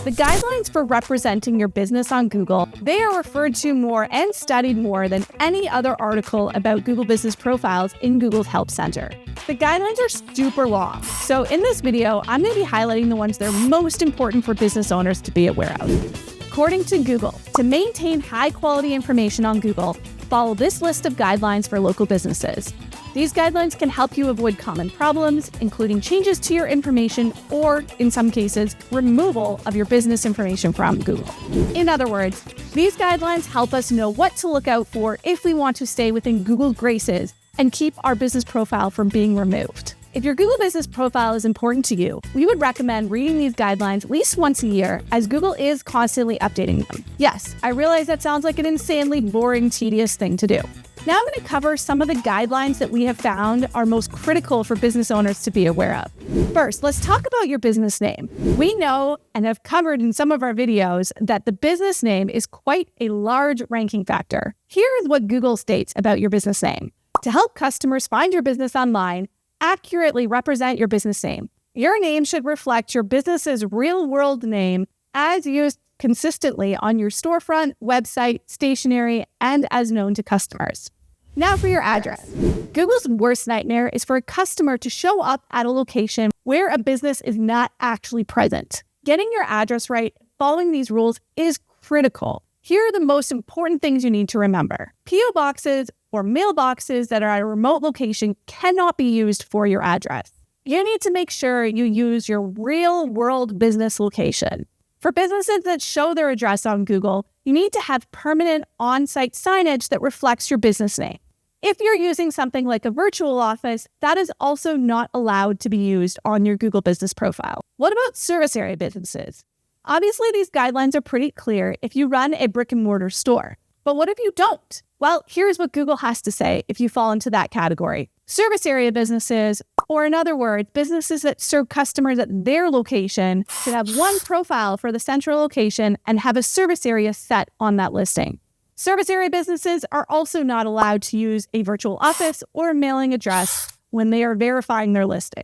The guidelines for representing your business on Google, they are referred to more and studied more than any other article about Google business profiles in Google's Help Center. The guidelines are super long, so in this video, I'm going to be highlighting the ones that are most important for business owners to be aware of. According to Google, to maintain high-quality information on Google, follow this list of guidelines for local businesses. These guidelines can help you avoid common problems, including changes to your information or, in some cases, removal of your business information from Google. In other words, these guidelines help us know what to look out for if we want to stay within Google's graces and keep our business profile from being removed. If your Google business profile is important to you, we would recommend reading these guidelines at least once a year, as Google is constantly updating them. Yes, I realize that sounds like an insanely boring, tedious thing to do. Now I'm going to cover some of the guidelines that we have found are most critical for business owners to be aware of. First, let's talk about your business name. We know and have covered in some of our videos that the business name is quite a large ranking factor. Here is what Google states about your business name. To help customers find your business online, accurately represent your business name. Your name should reflect your business's real-world name as used consistently on your storefront, website, stationery, and as known to customers. Now for your address. Google's worst nightmare is for a customer to show up at a location where a business is not actually present. Getting your address right, following these rules is critical. Here are the most important things you need to remember. P.O. boxes or mailboxes that are at a remote location cannot be used for your address. You need to make sure you use your real-world business location. For businesses that show their address on Google, you need to have permanent on-site signage that reflects your business name. If you're using something like a virtual office, that is also not allowed to be used on your Google business profile. What about service area businesses? Obviously, these guidelines are pretty clear if you run a brick-and-mortar store. But what if you don't? Well, here's what Google has to say if you fall into that category. Service area businesses, or in other words, businesses that serve customers at their location, should have one profile for the central location and have a service area set on that listing. Service area businesses are also not allowed to use a virtual office or a mailing address when they are verifying their listing.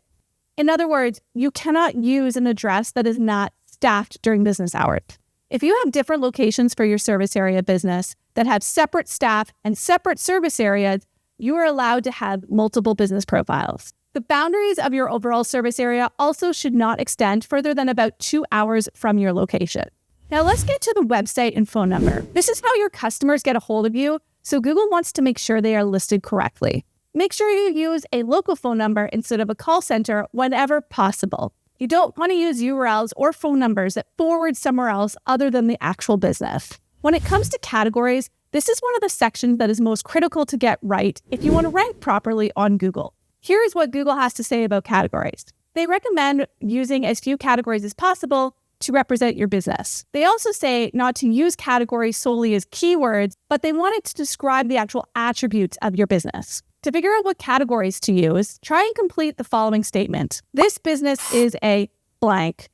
In other words, you cannot use an address that is not staffed during business hours. If you have different locations for your service area business that have separate staff and separate service areas, you are allowed to have multiple business profiles. The boundaries of your overall service area also should not extend further than about 2 hours from your location. Now let's get to the website and phone number. This is how your customers get a hold of you, so Google wants to make sure they are listed correctly. Make sure you use a local phone number instead of a call center whenever possible. You don't want to use URLs or phone numbers that forward somewhere else other than the actual business. When it comes to categories, this is one of the sections that is most critical to get right if you want to rank properly on Google. Here is what Google has to say about categories. They recommend using as few categories as possible to represent your business. They also say not to use categories solely as keywords, but they want it to describe the actual attributes of your business. To figure out what categories to use, try and complete the following statement. This business is a blank,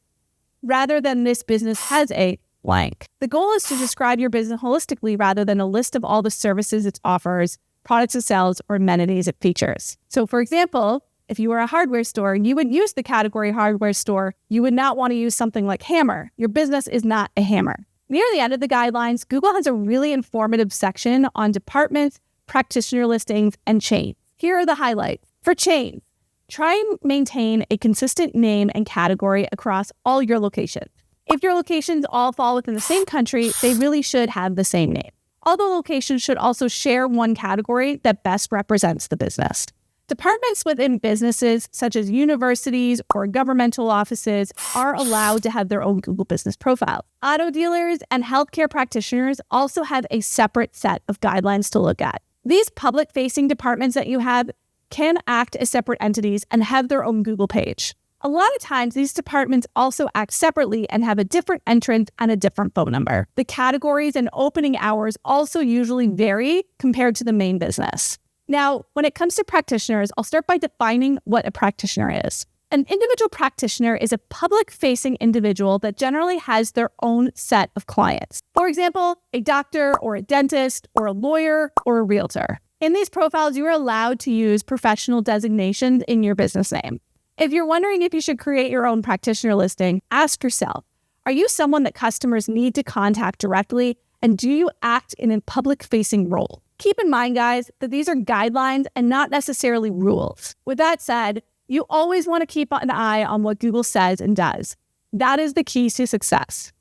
rather than this business has a blank. The goal is to describe your business holistically rather than a list of all the services it offers, products it sells, or amenities it features. So for example, if you were a hardware store, you would use the category hardware store. You would not want to use something like hammer. Your business is not a hammer. Near the end of the guidelines, Google has a really informative section on departments, practitioner listings, and chains. Here are the highlights. For chains, try and maintain a consistent name and category across all your locations. If your locations all fall within the same country, they really should have the same name. Although locations should also share one category that best represents the business. Departments within businesses, such as universities or governmental offices, are allowed to have their own Google business profile. Auto dealers and healthcare practitioners also have a separate set of guidelines to look at. These public-facing departments that you have can act as separate entities and have their own Google page. A lot of times, these departments also act separately and have a different entrance and a different phone number. The categories and opening hours also usually vary compared to the main business. Now, when it comes to practitioners, I'll start by defining what a practitioner is. An individual practitioner is a public-facing individual that generally has their own set of clients. For example, a doctor or a dentist or a lawyer or a realtor. In these profiles, you are allowed to use professional designations in your business name. If you're wondering if you should create your own practitioner listing, ask yourself, Are you someone that customers need to contact directly? And do you act in a public-facing role? Keep in mind, guys, that these are guidelines and not necessarily rules. With that said, you always want to keep an eye on what Google says and does. That is the key to success.